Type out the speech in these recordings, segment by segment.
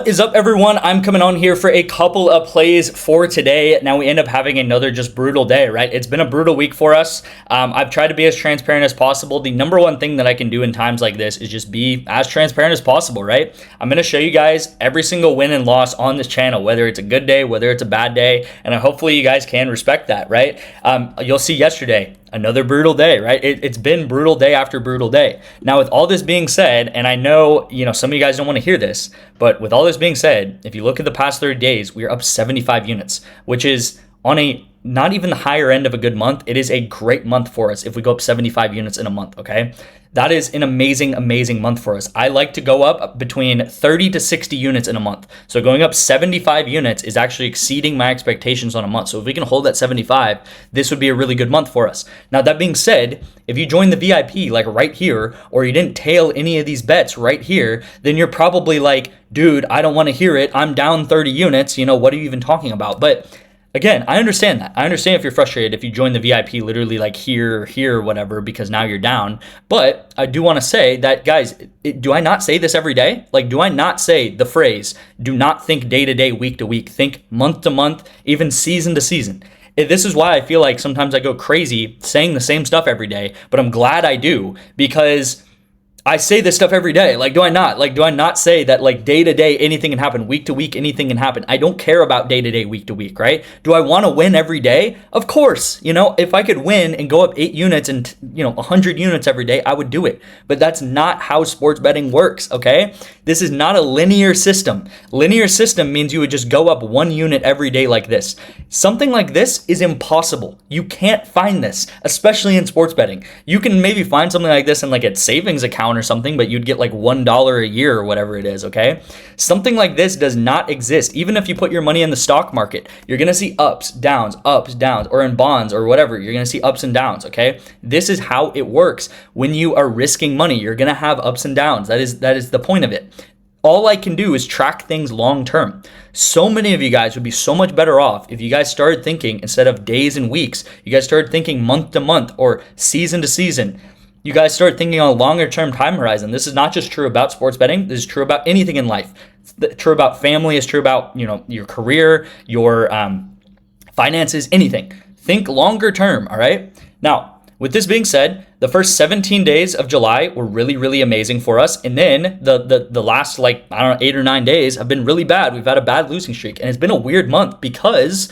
What is up, everyone? I'm coming on here for a couple of plays for today. Now we end up having another just brutal day, right? It's been a brutal week for us. I've tried to be as transparent as possible. The number one thing that I can do in times like this is just be as transparent as possible, right? I'm going to show you guys every single win and loss on this channel, whether it's a good day, whether it's a bad day, and hopefully you guys can respect that, right? You'll see yesterday, another brutal day, right? It's been brutal day after brutal day. Now, with all this being said, and I know, some of you guys don't want to hear this, but with all this being said, if you look at the past 30 days, we are up 75 units, which is on a not even the higher end of a good month. It is a great month for us if we go up 75 units in a month, okay? That is an amazing, amazing month for us. I like to go up between 30 to 60 units in a month. So going up 75 units is actually exceeding my expectations on a month. So if we can hold that 75, this would be a really good month for us. Now, that being said, if you join the VIP like right here, or you didn't tail any of these bets right here, then you're probably like, dude, I don't want to hear it. I'm down 30 units. What are you even talking about? But again, I understand that. I understand if you're frustrated if you join the VIP literally like here, whatever, because now you're down. But I do want to say that, guys, do I not say this every day? Like, do I not say the phrase, do not think day to day, week to week, think month to month, even season to season? This is why I feel like sometimes I go crazy saying the same stuff every day, but I'm glad I do, because I say this stuff every day. Like, do I not? Like, do I not say that, like, day to day, anything can happen, week to week, anything can happen? I don't care about day to day, week to week, right? Do I want to win every day? Of course. If I could win and go up 8 units and, 100 units every day, I would do it. But that's not how sports betting works, okay? This is not a linear system. Linear system means you would just go up 1 unit every day like this. Something like this is impossible. You can't find this, especially in sports betting. You can maybe find something like this in like a savings account or something, but you'd get like $1 a year or whatever it is, okay? Something like this does not exist. Even if you put your money in the stock market, you're gonna see ups, downs, or in bonds or whatever, you're gonna see ups and downs, okay? This is how it works. When you are risking money, you're gonna have ups and downs. That is the point of it. All I can do is track things long term. So many of you guys would be so much better off if you guys started thinking, instead of days and weeks, you guys started thinking month to month or season to season. You guys start thinking on a longer term time horizon. This is not just true about sports betting. This is true about anything in life. It's true about family. It's true about, your career, your finances, anything. Think longer term, all right? Now, with this being said, the first 17 days of July were really, really amazing for us. And then the last, 8 or 9 days have been really bad. We've had a bad losing streak. And it's been a weird month because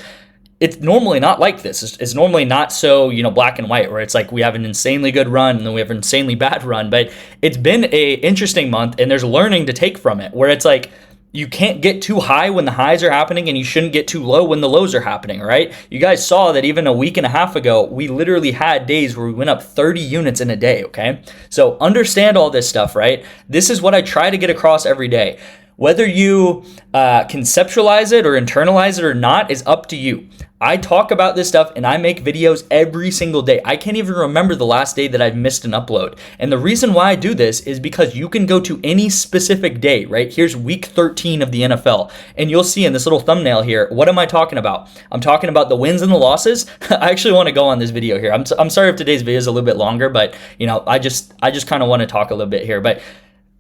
it's normally not like this. It's normally not so, black and white, where it's like we have an insanely good run and then we have an insanely bad run. But it's been a interesting month, and there's learning to take from it, where it's like you can't get too high when the highs are happening, and you shouldn't get too low when the lows are happening, right? You guys saw that even a week and a half ago, we literally had days where we went up 30 units in a day, okay? So understand all this stuff, right? This is what I try to get across every day. Whether you conceptualize it or internalize it or not is up to you. I talk about this stuff and I make videos every single day. I can't even remember the last day that I've missed an upload. And the reason why I do this is because you can go to any specific day, right? Here's week 13 of the NFL, and you'll see in this little thumbnail here, what am I talking about? I'm talking about the wins and the losses. I actually want to go on this video here. I'm sorry if today's video is a little bit longer, but I just kind of want to talk a little bit here. But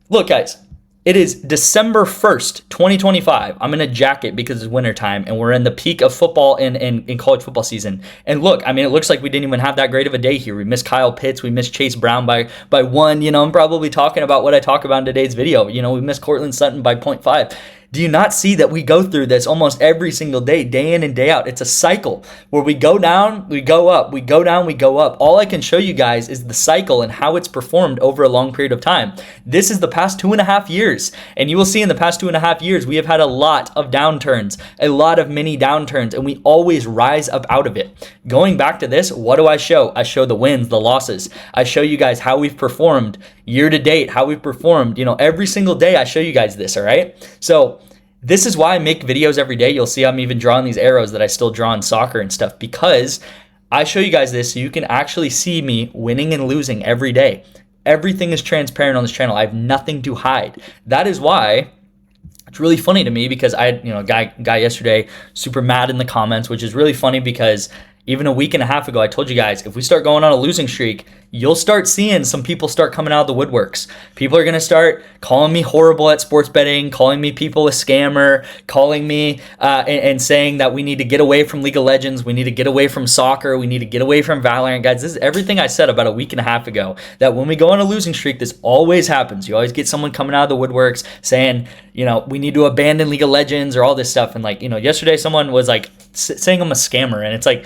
look, guys, it is December 1st, 2025. I'm in a jacket because it's wintertime, and we're in the peak of football in college football season. And look, it looks like we didn't even have that great of a day here. We missed Kyle Pitts. We missed Chase Brown by 1. I'm probably talking about what I talk about in today's video. We missed Cortland Sutton by 0.5. Do you not see that we go through this almost every single day in and day out? It's a cycle where we go down, we go up, we go down, we go up. All I can show you guys is the cycle and how it's performed over a long period of time. This is the past 2.5 years. And you will see in the past 2.5 years, we have had a lot of downturns, a lot of mini downturns, and we always rise up out of it. Going back to this, what do I show? I show the wins, the losses. I show you guys how we've performed year to date, how we've performed, every single day I show you guys this, all right? So this is why I make videos every day. You'll see I'm even drawing these arrows that I still draw in soccer and stuff, because I show you guys this so you can actually see me winning and losing every day. Everything is transparent on this channel. I have nothing to hide. That is why it's really funny to me, because I had, a guy yesterday super mad in the comments, which is really funny because Even a week and a half ago, I told you guys, if we start going on a losing streak, you'll start seeing some people start coming out of the woodworks. People are going to start calling me horrible at sports betting, calling me people a scammer, calling me and saying that we need to get away from League of Legends, we need to get away from soccer, we need to get away from Valorant. Guys, this is everything I said about a week and a half ago, that when we go on a losing streak, this always happens. You always get someone coming out of the woodworks saying, we need to abandon League of Legends or all this stuff. And yesterday someone was like saying I'm a scammer, and it's like,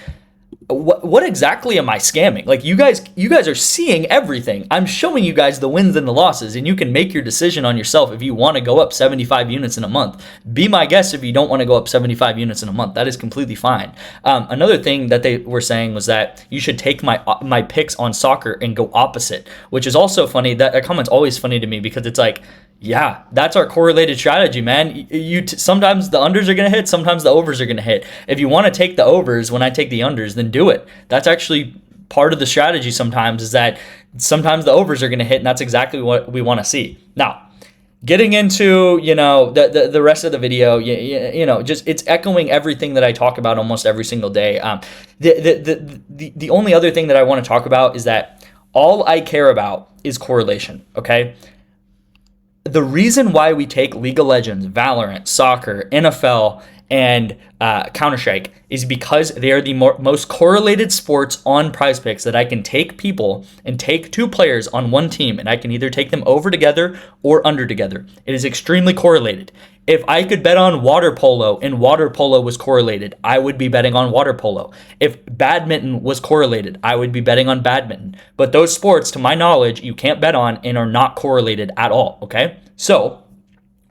what exactly am I scamming? Like, you guys are seeing everything. I'm showing you guys the wins and the losses, and you can make your decision on yourself if you want to go up 75 units in a month. Be my guest if you don't want to go up 75 units in a month. That is completely fine. Another thing that they were saying was that you should take my picks on soccer and go opposite, which is also funny. That comment's always funny to me, because it's like, yeah, that's our correlated strategy, man. Sometimes the unders are going to hit, sometimes the overs are going to hit. If you want to take the overs when I take the unders, then do it. That's actually part of the strategy sometimes, is that sometimes the overs are going to hit, and that's exactly what we want to see. Now, getting into, the rest of the video, just it's echoing everything that I talk about almost every single day. The only other thing that I want to talk about is that all I care about is correlation, okay? The reason why we take League of Legends, Valorant, soccer, NFL, and Counter-Strike is because they are the most correlated sports on PrizePicks, that I can take people and take two players on one team, and I can either take them over together or under together. It is extremely correlated. If I could bet on water polo and water polo was correlated, I would be betting on water polo. If badminton was correlated, I would be betting on badminton. But those sports, to my knowledge, you can't bet on and are not correlated at all, okay? So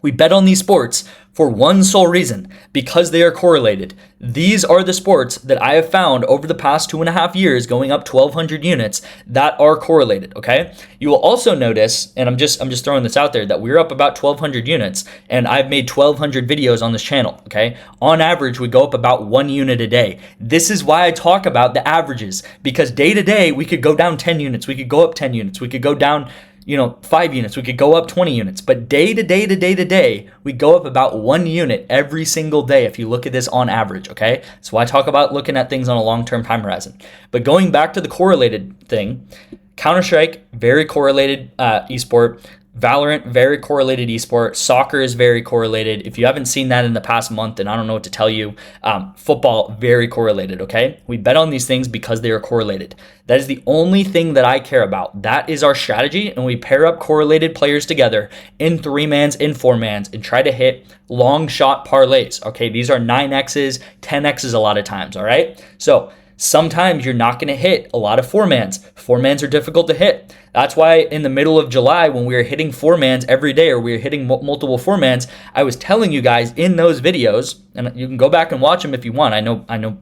we bet on these sports for one sole reason, because they are correlated. These are the sports that I have found over the past 2.5 years, going up 1,200 units, that are correlated, okay? You will also notice, and I'm just throwing this out there, that we're up about 1,200 units, and I've made 1,200 videos on this channel, okay? On average, we go up about 1 unit a day. This is why I talk about the averages, because day to day, we could go down 10 units, we could go up 10 units, we could go down 5 units, we could go up 20 units, but day to day to day to day, we go up about 1 unit every single day if you look at this on average, okay? So I talk about looking at things on a long-term time horizon. But going back to the correlated thing, Counter-Strike, very correlated esport. Valorant, very correlated esport. Soccer is very correlated. If you haven't seen that in the past month, then I don't know what to tell you. Football, very correlated, okay? We bet on these things because they are correlated. That is the only thing that I care about. That is our strategy, and we pair up correlated players together in 3-mans, in 4-mans, and try to hit long shot parlays, okay? These are 9Xs, 10Xs a lot of times, all right? So sometimes you're not going to hit a lot of 4-mans. 4-mans are difficult to hit. That's why in the middle of July, when we were hitting 4-mans every day, or we were hitting multiple 4-mans, I was telling you guys in those videos, and you can go back and watch them if you want. I know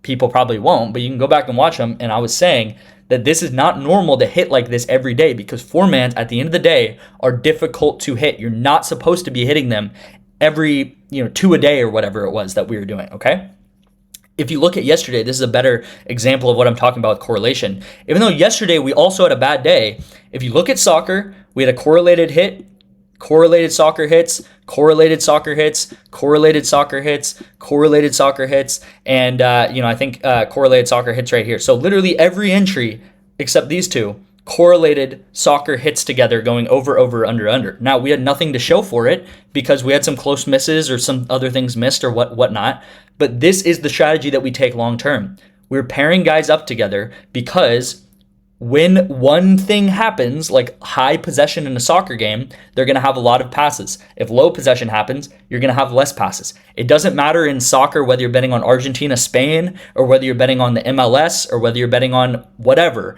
people probably won't, but you can go back and watch them. And I was saying that this is not normal to hit like this every day, because 4-mans at the end of the day are difficult to hit. You're not supposed to be hitting them every 2 a day or whatever it was that we were doing, okay? If you look at yesterday, this is a better example of what I'm talking about with correlation. Even though yesterday we also had a bad day, if you look at soccer, we had a correlated hit, correlated soccer hits, correlated soccer hits, correlated soccer hits, correlated soccer hits, and I think correlated soccer hits right here. So literally every entry except these two correlated soccer hits together, going over, under. Now, we had nothing to show for it because we had some close misses or some other things missed or whatnot. But this is the strategy that we take long term. We're pairing guys up together because when one thing happens, like high possession in a soccer game, they're going to have a lot of passes. If low possession happens, you're going to have less passes. It doesn't matter in soccer whether you're betting on Argentina, Spain, or whether you're betting on the MLS, or whether you're betting on whatever.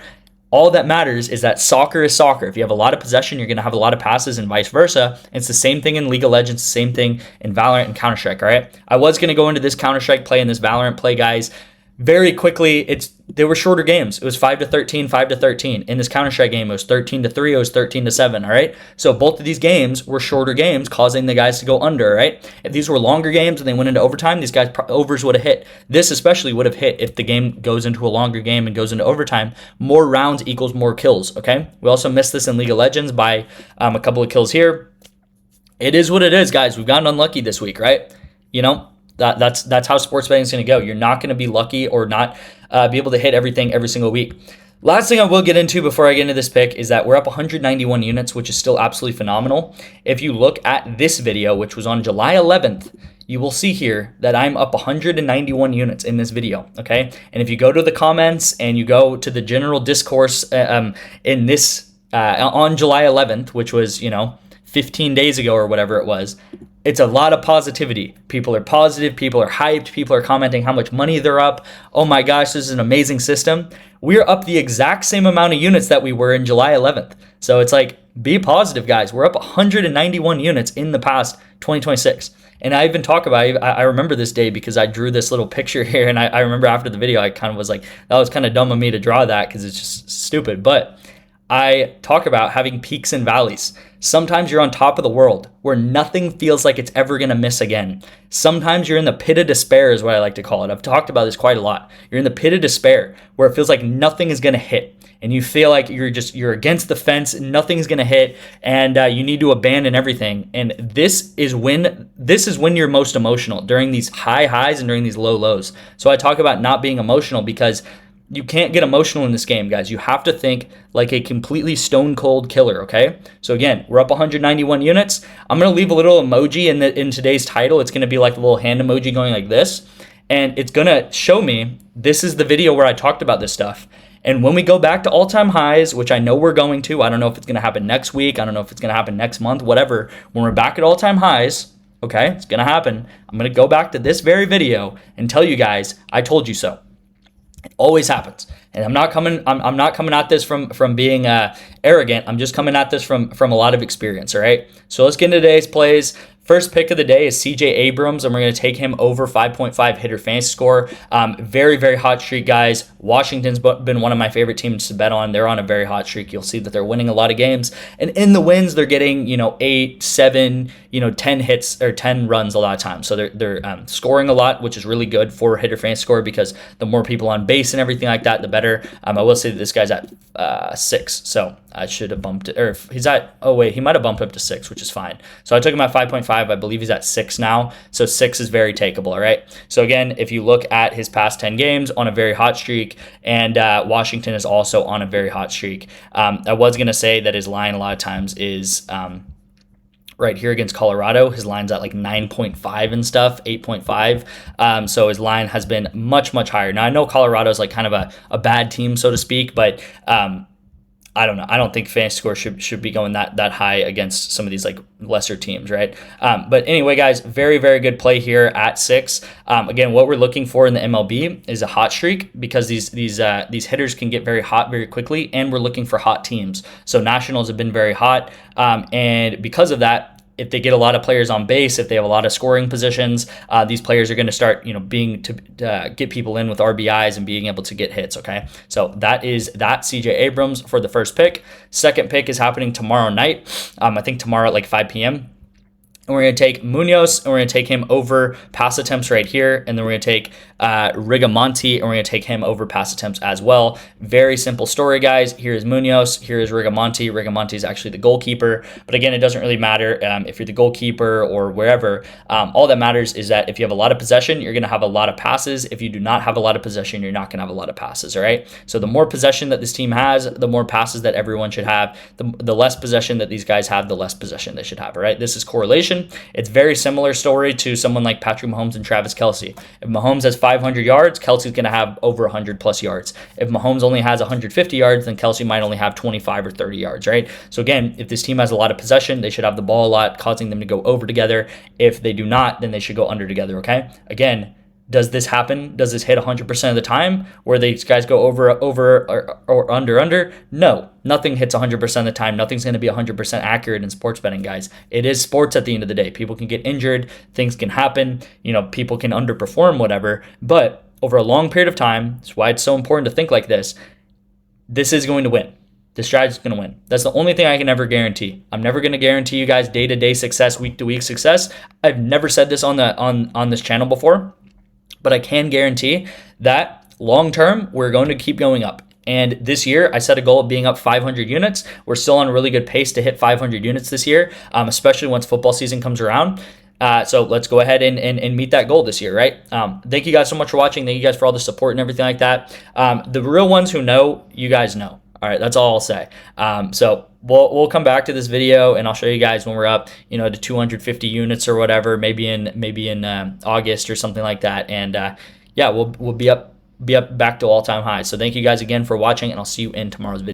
All that matters is that soccer is soccer. If you have a lot of possession, you're going to have a lot of passes, and vice versa. It's the same thing in League of Legends, the same thing in Valorant and Counter-Strike, all right? I was going to go into this Counter-Strike play and this Valorant play, guys. Very quickly, they were shorter games. It was 5-13, 5-13. In this Counter-Strike game, it was 13-3, it was 13-7, all right? So both of these games were shorter games, causing the guys to go under, all right? If these were longer games and they went into overtime, these guys' overs would have hit. This especially would have hit if the game goes into a longer game and goes into overtime. More rounds equals more kills, okay? We also missed this in League of Legends by a couple of kills here. It is what it is, guys. We've gotten unlucky this week, right? That's how sports betting is going to go. You're not going to be lucky or not be able to hit everything every single week. Last thing I will get into before I get into this pick is that we're up 191 units, which is still absolutely phenomenal. If you look at this video, which was on July 11th, you will see here that I'm up 191 units in this video, okay? And if you go to the comments and you go to the general discourse in this on July 11th, which was, 15 days ago or whatever it was, it's a lot of positivity. People are positive, people are hyped, people are commenting how much money they're up. Oh my gosh, this is an amazing system. We're up the exact same amount of units that we were in July 11th. So it's like, be positive, guys. We're up 191 units in the past 2026. And I even talk about it. I remember this day because I drew this little picture here. And I remember after the video, I kind of was like, that was kind of dumb of me to draw that because it's just stupid. But I talk about having peaks and valleys. Sometimes you're on top of the world where nothing feels like it's ever going to miss again. Sometimes you're in the pit of despair is what I like to call it. I've talked about this quite a lot. You're in the pit of despair where it feels like nothing is going to hit. And you feel like you're against the fence, nothing's going to hit, and you need to abandon everything. And this is when you're most emotional, during these high highs and during these low lows. So I talk about not being emotional because you can't get emotional in this game, guys. You have to think like a completely stone cold killer, okay? So again, we're up 191 units. I'm going to leave a little emoji in today's title. It's going to be like a little hand emoji going like this. And it's going to show me this is the video where I talked about this stuff. And when we go back to all-time highs, which I know we're going to, I don't know if it's going to happen next week. I don't know if it's going to happen next month, whatever. When we're back at all-time highs, okay, it's going to happen. I'm going to go back to this very video and tell you guys, I told you so. It always happens. And I'm not coming at this from being arrogant. I'm just coming at this from a lot of experience, all right? So let's get into today's plays. First pick of the day is CJ Abrams, and we're going to take him over 5.5 hitter fantasy score. Very, very hot streak, guys. Washington's been one of my favorite teams to bet on. They're on a very hot streak. You'll see that they're winning a lot of games. And in the wins, they're getting, 8, 7, 10 hits or 10 runs a lot of times. So they're scoring a lot, which is really good for hitter fantasy score because the more people on base and everything like that, the better. I will say that this guy's at 6, so I should have bumped it. Or if he's at, he might have bumped up to 6, which is fine. So I took him at 5.5. I believe he's at 6 now. So 6 is very takeable, all right? So again, if you look at his past 10 games on a very hot streak, and Washington is also on a very hot streak. I was going to say that his line a lot of times is right here against Colorado. His line's at like 9.5 and stuff, 8.5. So his line has been much, much higher. Now, I know Colorado's like kind of a bad team, so to speak, but I don't know. I don't think fantasy score should be going that high against some of these like lesser teams, right? But anyway, guys, very, very good play here at 6. Again, what we're looking for in the MLB is a hot streak because these hitters can get very hot very quickly, and we're looking for hot teams. So Nationals have been very hot, and because of that, if they get a lot of players on base, if they have a lot of scoring positions, these players are going to start, being to get people in with RBIs and being able to get hits. Okay, so that is that CJ Abrams for the first pick. Second pick is happening tomorrow night. I think tomorrow at like 5 p.m. And we're going to take Munoz, and we're going to take him over pass attempts right here. And then we're going to take Rigamonti, and we're going to take him over pass attempts as well. Very simple story, guys. Here is Munoz. Here is Rigamonti. Rigamonti is actually the goalkeeper. But again, it doesn't really matter if you're the goalkeeper or wherever. All that matters is that if you have a lot of possession, you're going to have a lot of passes. If you do not have a lot of possession, you're not going to have a lot of passes, all right? So the more possession that this team has, the more passes that everyone should have. The less possession that these guys have, the less possession they should have, all right? This is correlation. It's very similar story to someone like Patrick Mahomes and Travis Kelce. If Mahomes has 500 yards, Kelce's going to have over 100 plus yards. If Mahomes only has 150 yards, then Kelce might only have 25 or 30 yards, right? So again, if this team has a lot of possession, they should have the ball a lot, causing them to go over together. If they do not, then they should go under together, okay? Again, does this happen? Does this hit 100% of the time where these guys go over or under? No, nothing hits 100% of the time. Nothing's going to be 100% accurate in sports betting, guys. It is sports at the end of the day. People can get injured. Things can happen. People can underperform, whatever. But over a long period of time, that's why it's so important to think like this. This is going to win. The strategy is going to win. That's the only thing I can ever guarantee. I'm never going to guarantee you guys day-to-day success, week-to-week success. I've never said this on this channel before. But I can guarantee that long-term, we're going to keep going up. And this year, I set a goal of being up 500 units. We're still on a really good pace to hit 500 units this year, especially once football season comes around. So let's go ahead and meet that goal this year, right? Thank you guys so much for watching. Thank you guys for all the support and everything like that. The real ones who know, you guys know. All right, that's all I'll say. So we'll come back to this video and I'll show you guys when we're up, to 250 units or whatever, maybe in August or something like that. And yeah, we'll be up back to all-time highs. So thank you guys again for watching, and I'll see you in tomorrow's video.